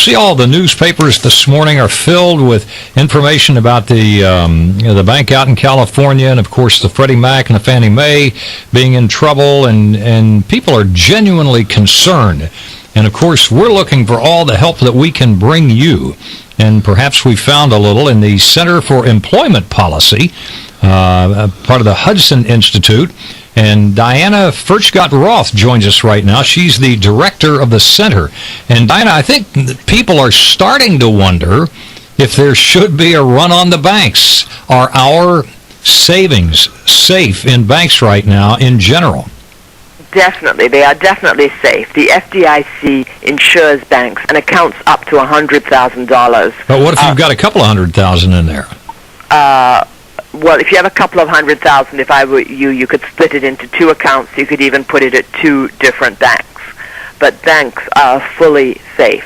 see all the newspapers this morning are filled with information about the bank out in California, and of course the Freddie Mac and the Fannie Mae being in trouble, and people are genuinely concerned. And of course, we're looking for all the help that we can bring you. And perhaps we found a little in the Center for Employment Policy, part of the Hudson Institute. And Diana Furchtgott-Roth joins us right now. She's the director of the center. And Diana, I think people are starting to wonder if there should be a run on the banks. Are our savings safe in banks right now in general? Definitely. They are definitely safe. The FDIC insures banks and accounts up to $100,000. But what if you've got a couple of $100,000 in there? Well, if you have a couple of $100,000, if I were you, you could split it into two accounts. You could even put it at two different banks. But banks are fully safe.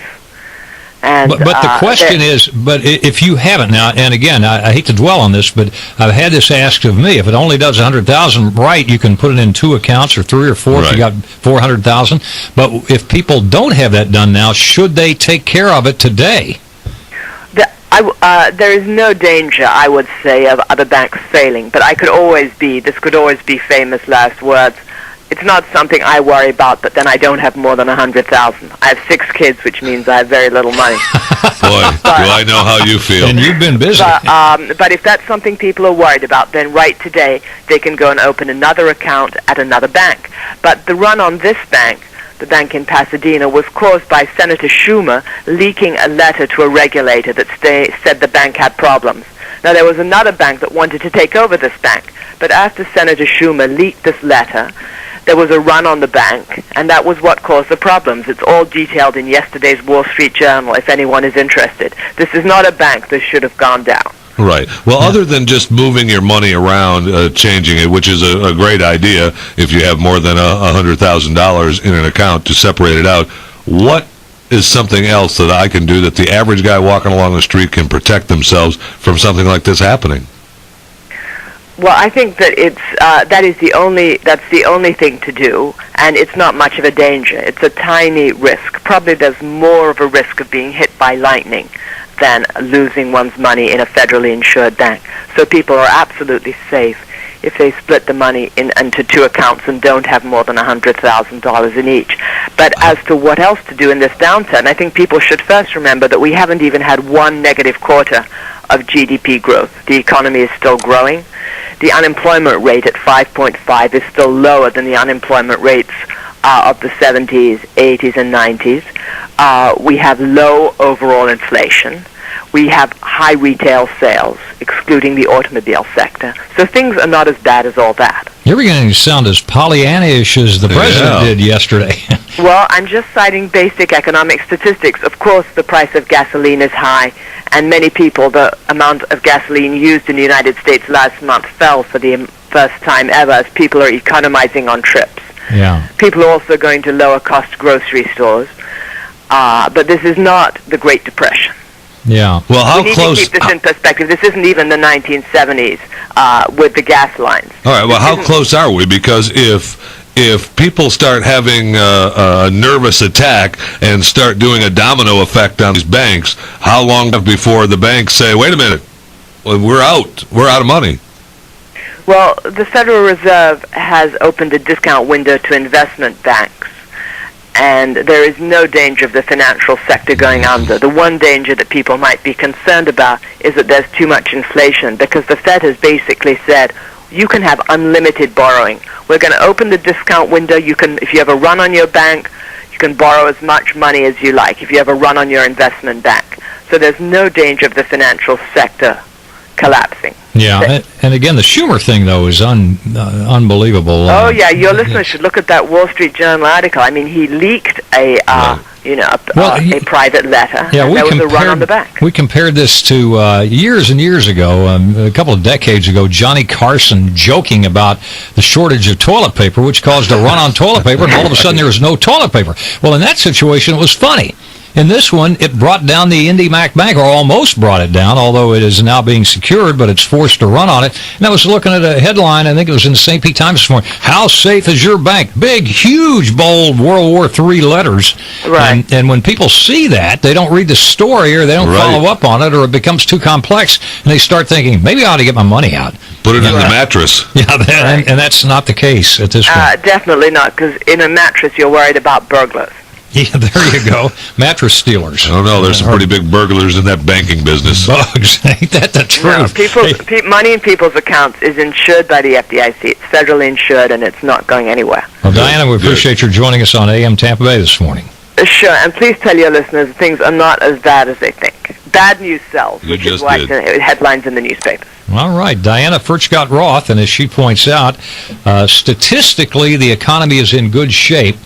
And, but the question is, but if you haven't now, and again, I hate to dwell on this, but I've had this asked of me. If it only does 100,000, right, you can put it in two accounts or three or four if you got 400,000. But if people don't have that done now, should they take care of it today? There is no danger, I would say, of other banks failing. But this could always be famous last words. It's not something I worry about, but then I don't have more than 100,000. I have 6 kids, which means I have very little money. Boy, do I know how you feel. And you've been busy. But if that's something people are worried about, then right today they can go and open another account at another bank. But the run on this bank, the bank in Pasadena, was caused by Senator Schumer leaking a letter to a regulator that said the bank had problems. Now, there was another bank that wanted to take over this bank, but after Senator Schumer leaked this letter, there was a run on the bank, and that was what caused the problems. It's all detailed in yesterday's Wall Street Journal, if anyone is interested. This is not a bank that should have gone down. Right. Well, other than just moving your money around, changing it, which is a great idea if you have more than $100,000 in an account to separate it out, what is something else that I can do that the average guy walking along the street can protect themselves from something like this happening? Well, I think that that's the only thing to do, and it's not much of a danger. It's a tiny risk. Probably there's more of a risk of being hit by lightning than losing one's money in a federally insured bank. So people are absolutely safe if they split the money into two accounts and don't have more than $100,000 in each. But as to what else to do in this downturn, I think people should first remember that we haven't even had one negative quarter of GDP growth. The economy is still growing. The unemployment rate at 5.5 is still lower than the unemployment rates of the 70s, 80s, and 90s. We have low overall inflation. We have high retail sales, excluding the automobile sector. So things are not as bad as all that. You're beginning to sound as Pollyanna-ish as the president did yesterday. Well, I'm just citing basic economic statistics. Of course, the price of gasoline is high, and many people, the amount of gasoline used in the United States last month fell for the first time ever as people are economizing on trips. Yeah. People are also going to lower-cost grocery stores. But this is not the Great Depression. Yeah. Well, how we need close? to keep this in perspective. This isn't even the 1970s with the gas lines. All right. Well, how close are we? Because if people start having a nervous attack and start doing a domino effect on these banks, how long before the banks say, "Wait a minute, we're out of money"? Well, the Federal Reserve has opened a discount window to investment banks, and there is no danger of the financial sector going under. The one danger that people might be concerned about is that there's too much inflation, because the Fed has basically said, you can have unlimited borrowing. We're going to open the discount window. You can, if you have a run on your bank, you can borrow as much money as you like if you have a run on your investment bank. So there's no danger of the financial sector collapsing. Yeah, and again, the Schumer thing, though, is unbelievable. Oh, yeah, your listeners should look at that Wall Street Journal article. I mean, he leaked a private letter, yeah, and there was a run on the bank. We compared this to years and years ago, a couple of decades ago, Johnny Carson joking about the shortage of toilet paper, which caused a run on toilet paper, and all of a sudden there was no toilet paper. Well, in that situation, it was funny. In this one, it brought down the IndyMac Bank, or almost brought it down, although it is now being secured, but it's forced to run on it. And I was looking at a headline, I think it was in the St. Pete Times this morning, "How safe is your bank?" Big, huge, bold World War III letters. Right. And when people see that, they don't read the story, or they don't follow up on it, or it becomes too complex, and they start thinking, maybe I ought to get my money out. Put it in the mattress. Yeah, and that's not the case at this point. Definitely not, because in a mattress you're worried about burglars. Yeah, there you go. Mattress stealers. I don't know. There's some pretty big burglars in that banking business. Bugs. Ain't that the truth? No, money in people's accounts is insured by the FDIC. It's federally insured, and it's not going anywhere. Well, Diana, we appreciate your joining us on AM Tampa Bay this morning. Sure, and please tell your listeners things are not as bad as they think. Bad news sells, which is why it's headlines in the newspapers. All right, Diana Furchtgott-Roth, and as she points out, statistically, the economy is in good shape.